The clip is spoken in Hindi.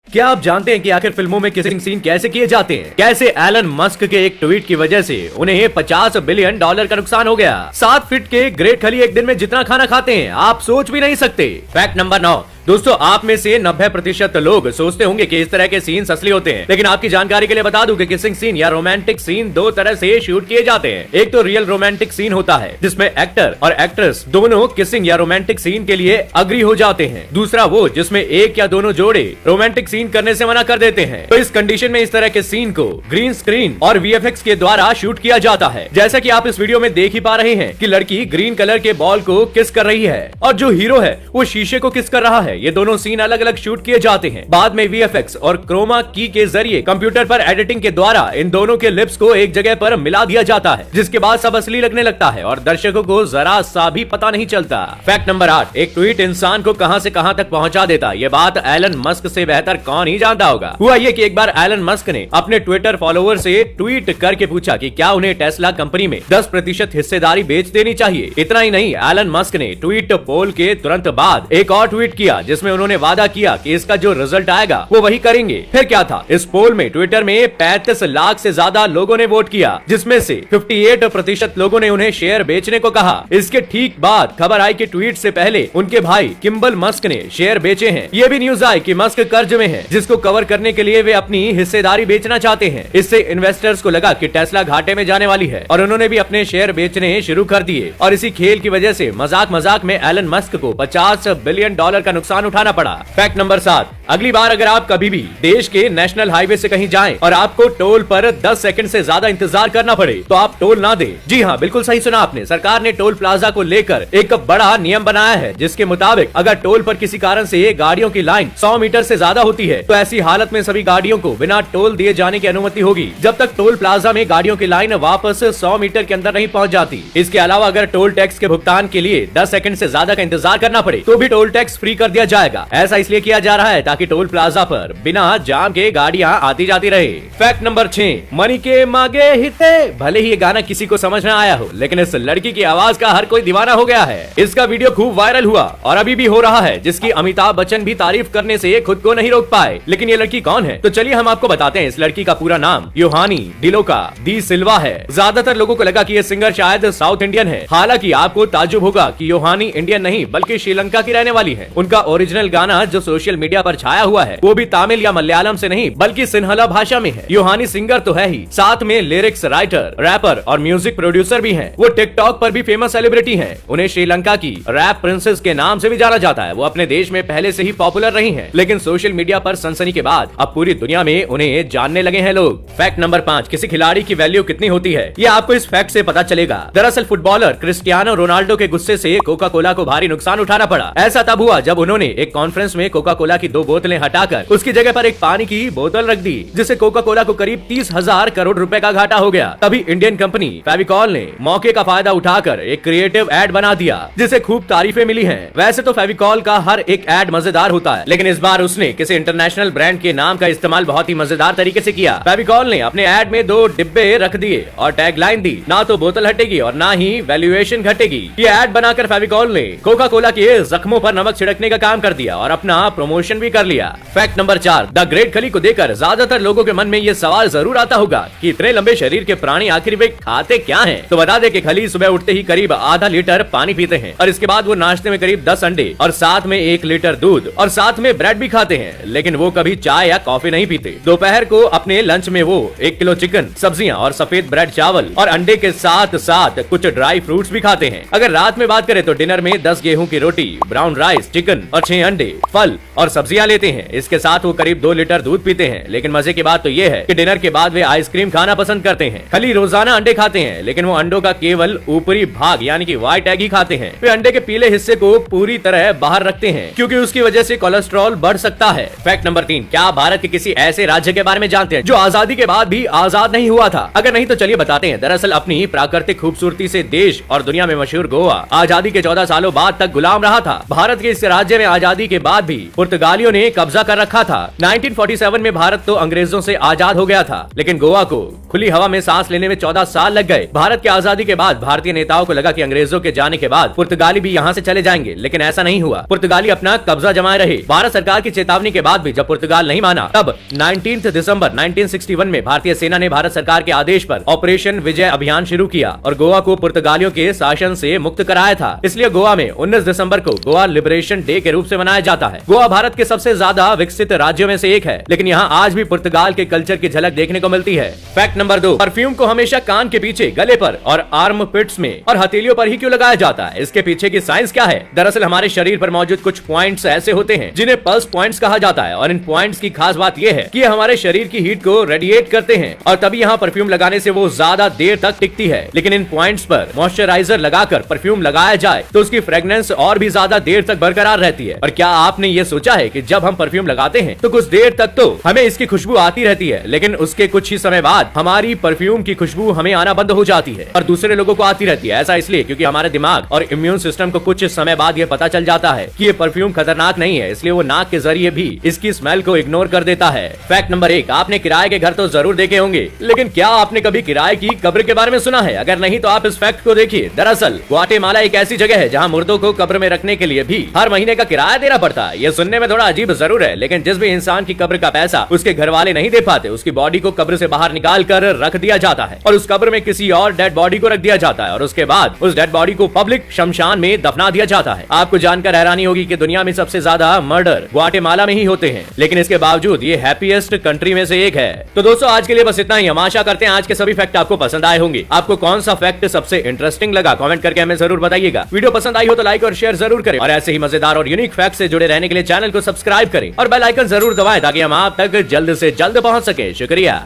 क्या आप जानते हैं कि आखिर फिल्मों में किसिंग सीन कैसे किए जाते हैं? कैसे एलन मस्क के एक ट्वीट की वजह से उन्हें $50 बिलियन का नुकसान हो गया। 7 फीट के ग्रेट खली एक दिन में जितना खाना खाते हैं आप सोच भी नहीं सकते। Fact number 9। दोस्तों, आप में से 90% लोग सोचते होंगे कि इस तरह के सीन्स असली होते हैं, लेकिन आपकी जानकारी के लिए बता दूं कि किसिंग सीन या रोमांटिक सीन दो तरह से शूट किए जाते हैं। एक तो रियल रोमांटिक सीन होता है जिसमें एक्टर और एक्ट्रेस दोनों किसिंग या रोमांटिक सीन के लिए अग्री हो जाते हैं। दूसरा वो जिसमें एक या दोनों जोड़े रोमांटिक सीन करने से मना कर देते हैं। तो इस कंडीशन में इस तरह के सीन को ग्रीन स्क्रीन और VFX के द्वारा शूट किया जाता है। जैसा कि आप इस वीडियो में देख ही पा रहे हैं कि लड़की ग्रीन कलर के बॉल को किस कर रही है और जो हीरो है वो शीशे को किस कर रहा है। ये दोनों सीन अलग अलग शूट किए जाते हैं। बाद में VFX और क्रोमा की के जरिए कंप्यूटर पर एडिटिंग के द्वारा इन दोनों के लिप्स को एक जगह पर मिला दिया जाता है, जिसके बाद सब असली लगने लगता है और दर्शकों को जरा सा भी पता नहीं चलता। Fact number 8। एक ट्वीट इंसान को कहां से कहां तक पहुंचा देता। ये बात एलन मस्क से बेहतर कौन ही जानता होगा। हुआ ये कि एक बार एलन मस्क ने अपने ट्विटर फॉलोअर से ट्वीट करके पूछा कि क्या उन्हें टेस्ला कंपनी में 10% हिस्सेदारी बेच देनी चाहिए। इतना ही नहीं, एलन मस्क ने ट्वीट पोल के तुरंत बाद एक और ट्वीट किया जिसमें उन्होंने वादा किया कि इसका जो रिजल्ट आएगा वो वही करेंगे। फिर क्या था, इस पोल में ट्विटर में 35 लाख से ज्यादा लोगों ने वोट किया, जिसमें से 58% लोगों ने उन्हें शेयर बेचने को कहा। इसके ठीक बाद खबर आई कि ट्वीट से पहले उनके भाई किम्बल मस्क ने शेयर बेचे हैं। ये भी न्यूज आई कि मस्क कर्ज में है, जिसको कवर करने के लिए वे अपनी हिस्सेदारी बेचना चाहते हैं। इससे इन्वेस्टर्स को लगा कि टेस्ला घाटे में जाने वाली है और उन्होंने भी अपने शेयर बेचने शुरू कर दिए और इसी खेल की वजह से मजाक मजाक में एलन मस्क को $50 बिलियन का नुकसान उठाना पड़ा। Fact number 7। अगली बार अगर आप कभी भी देश के नेशनल हाईवे से कहीं जाएं और आपको टोल पर 10 सेकंड से ज्यादा इंतजार करना पड़े तो आप टोल ना दें। जी हाँ, बिल्कुल सही सुना आपने। सरकार ने टोल प्लाजा को लेकर एक बड़ा नियम बनाया है, जिसके मुताबिक अगर टोल पर किसी कारण से गाड़ियों की लाइन 100 मीटर से ज्यादा होती है तो ऐसी हालत में सभी गाड़ियों को बिना टोल दिए जाने की अनुमति होगी, जब तक टोल प्लाजा में गाड़ियों की लाइन वापस 100 मीटर के अंदर नहीं पहुँच जाती। इसके अलावा अगर टोल टैक्स के भुगतान के लिए 10 सेकंड से ज्यादा का इंतजार करना पड़े तो भी टोल टैक्स फ्री कर दिया जाएगा। ऐसा इसलिए किया जा रहा है ताकि टोल प्लाजा पर बिना जाम के गाड़ियां आती जाती रहे। Fact number 6। मनी के मांगे हिते। भले ही ये गाना किसी को समझ ना आया हो, लेकिन इस लड़की की आवाज का हर कोई दीवाना हो गया है। इसका वीडियो खूब वायरल हुआ और अभी भी हो रहा है, जिसकी अमिताभ बच्चन भी तारीफ करने से खुद को नहीं रोक पाए। लेकिन ये लड़की कौन है, तो चलिए हम आपको बताते हैं। इस लड़की का पूरा नाम योहानी डिलोका डी सिल्वा है। ज्यादातर लोगों को लगा कि ये सिंगर शायद साउथ इंडियन है। हालांकि आपको ताज्जुब होगा कि योहानी इंडियन नहीं बल्कि श्रीलंका की रहने वाली है। उनका ओरिजिनल गाना जो सोशल मीडिया पर छाया हुआ है वो भी तमिल या मलयालम से नहीं बल्कि सिन्हला भाषा में है। योहानी सिंगर तो है ही, साथ में लिरिक्स राइटर, रैपर और म्यूजिक प्रोड्यूसर भी हैं। वो टिकटॉक पर भी फेमस सेलिब्रिटी हैं। उन्हें श्रीलंका की रैप प्रिंसेस के नाम से भी जाना जाता है। वो अपने देश में पहले से ही पॉपुलर रही हैं, लेकिन सोशल मीडिया पर सनसनी के बाद अब पूरी दुनिया में उन्हें जानने लगे हैं लोग। Fact number 5। किसी खिलाड़ी की वैल्यू कितनी होती है ये आपको इस फैक्ट से पता चलेगा। दरअसल फुटबॉलर क्रिस्टियानो रोनाल्डो के गुस्से से कोका कोला को भारी नुकसान उठाना पड़ा। ऐसा तब हुआ जब उन्होंने एक कॉन्फ्रेंस में कोका कोला की 2 बोतलें हटाकर उसकी जगह पर एक पानी की बोतल रख दी, जिससे कोका कोला को करीब 30,000 करोड़ रुपए का घाटा हो गया। तभी इंडियन कंपनी फेविकॉल ने मौके का फायदा उठाकर एक क्रिएटिव एड बना दिया, जिसे खूब तारीफें मिली हैं। वैसे तो फेविकॉल का हर एक एड मजेदार होता है, लेकिन इस बार उसने किसी इंटरनेशनल ब्रांड के नाम का इस्तेमाल बहुत ही मजेदार तरीके से किया। फेविकॉल ने अपने एड में 2 डिब्बे रख दिए और टैगलाइन दी, ना तो बोतल हटेगी और ना ही वैल्यूएशन घटेगी। ये एड बनाकर फेविकॉल ने कोका कोला के जख्मों पर नमक छिड़कने का काम कर दिया और अपना प्रमोशन भी कर लिया। Fact number 4। द ग्रेट खली को देखकर ज्यादातर लोगों के मन में ये सवाल जरूर आता होगा कि इतने लंबे शरीर के प्राणी आखिर वे खाते क्या हैं? तो बता दें कि खली सुबह उठते ही करीब आधा लीटर पानी पीते हैं और इसके बाद वो नाश्ते में करीब 10 अंडे और साथ में 1 लीटर दूध और साथ में ब्रेड भी खाते हैं। लेकिन वो कभी चाय या कॉफी नहीं पीते। दोपहर को अपने लंच में वो 1 किलो चिकन, सब्जियां और सफेद ब्रेड, चावल और अंडे के साथ साथ कुछ ड्राई फ्रूट्स भी खाते हैं। अगर रात में बात करें तो डिनर में 10 गेहूं की रोटी, ब्राउन राइस, चिकन और 6 अंडे, फल और सब्जियां लेते हैं। इसके साथ वो करीब 2 लीटर दूध पीते हैं। लेकिन मजे की बात तो ये है कि डिनर के बाद वे आइसक्रीम खाना पसंद करते हैं। खली रोजाना अंडे खाते हैं, लेकिन वो अंडों का केवल ऊपरी भाग यानी कि व्हाइट एग ही खाते हैं। वे अंडे के पीले हिस्से को पूरी तरह बाहर रखते हैं, क्योंकि उसकी वजह से कोलेस्ट्रॉल बढ़ सकता है। Fact number 3। क्या आप भारत के किसी ऐसे राज्य के बारे में जानते हैं जो आजादी के बाद भी आजाद नहीं हुआ था? अगर नहीं तो चलिए बताते हैं। दरअसल अपनी प्राकृतिक खूबसूरती से देश और दुनिया में मशहूर गोवा आजादी के 14 सालों बाद तक गुलाम रहा था। भारत के इस राज्य में आजादी के बाद भी पुर्तगालियों ने कब्जा कर रखा था। 1947 में भारत तो अंग्रेजों से आजाद हो गया था, लेकिन गोवा को खुली हवा में सांस लेने में 14 साल लग गए। भारत की आजादी के बाद भारतीय नेताओं को लगा कि अंग्रेजों के जाने के बाद पुर्तगाली भी यहाँ से चले जाएंगे, लेकिन ऐसा नहीं हुआ। पुर्तगाली अपना कब्जा जमाए रहे। भारत सरकार की चेतावनी के बाद भी जब पुर्तगाल नहीं माना, तब 19 दिसंबर 1961 में भारतीय सेना ने भारत सरकार के आदेश पर ऑपरेशन विजय अभियान शुरू किया और गोवा को पुर्तगालियों के शासन से मुक्त कराया था। इसलिए गोवा में 19 दिसंबर को गोवा लिबरेशन डे के रूप से मनाया जाता है। गोवा भारत के सबसे ज्यादा विकसित राज्यों में से एक है, लेकिन यहाँ आज भी पुर्तगाल के कल्चर की झलक देखने को मिलती है। फैक्ट नंबर 2, परफ्यूम को हमेशा कान के पीछे, गले पर और आर्म पिट्स में और हथेलियों पर ही क्यों लगाया जाता है? इसके पीछे की साइंस क्या है? दरअसल हमारे शरीर पर मौजूद कुछ पॉइंट्स ऐसे होते हैं जिन्हें पल्स पॉइंट्स कहा जाता है, और इन पॉइंट्स की खास बात यह है कि हमारे शरीर की हीट को रेडिएट करते हैं और तभी यहाँ परफ्यूम लगाने से वो ज्यादा देर तक टिकती है। लेकिन इन पॉइंट्स पर मॉइस्चराइजर लगाकर परफ्यूम लगाया जाए तो उसकी फ्रेग्रेंस और भी ज्यादा देर तक बरकरार रहती है। और क्या आपने ये सोचा है कि जब हम परफ्यूम लगाते हैं तो कुछ देर तक तो हमें इसकी खुशबू आती रहती है, लेकिन उसके कुछ ही समय बाद हमारी परफ्यूम की खुशबू हमें आना बंद हो जाती है और दूसरे लोगों को आती रहती है। ऐसा इसलिए क्योंकि हमारे दिमाग और इम्यून सिस्टम को कुछ समय बाद ये पता चल जाता है कि ये परफ्यूम खतरनाक नहीं है, इसलिए वो नाक के जरिए भी इसकी स्मेल को इग्नोर कर देता है। फैक्ट नंबर 1, आपने किराए के घर तो जरूर देखे होंगे, लेकिन क्या आपने कभी किराए की कब्र के बारे में सुना है? अगर नहीं तो आप इस फैक्ट को देखिए। दरअसल ग्वाटेमाला एक ऐसी जगह है जहाँ मुर्दों को कब्र में रखने के लिए भी हर महीने का किराया देना पड़ता है। ये सुनने में थोड़ा अजीब जरूर है, लेकिन जिस भी इंसान की कब्र का पैसा उसके घर वाले नहीं दे पाते, उसकी बॉडी को कब्र से बाहर निकाल कर रख दिया जाता है और उस कब्र में किसी और डेड बॉडी को रख दिया जाता है और उसके बाद उस डेड बॉडी को पब्लिक शमशान में दफना दिया जाता है। आपको जानकर हैरानी होगी कि दुनिया में सबसे ज्यादा मर्डर ग्वाटेमाला में ही होते हैं, लेकिन इसके बावजूद ये हैप्पीएस्ट कंट्री में से एक है। तो दोस्तों आज के लिए बस इतना ही। हम आशा करते हैं आज के सभी फैक्ट आपको पसंद आए होंगे। आपको कौन सा फैक्ट सबसे इंटरेस्टिंग लगा कमेंट करके हमें जरूर बताइएगा। वीडियो पसंद आई हो तो लाइक और शेयर जरूर करें और ऐसे ही मजेदार और यूनिक फैक्ट से जुड़े रहने के लिए चैनल को सब्सक्राइब करें और बेल आइकन जरूर दबाएं ताकि हम आप तक जल्द से जल्द पहुंच सके। शुक्रिया।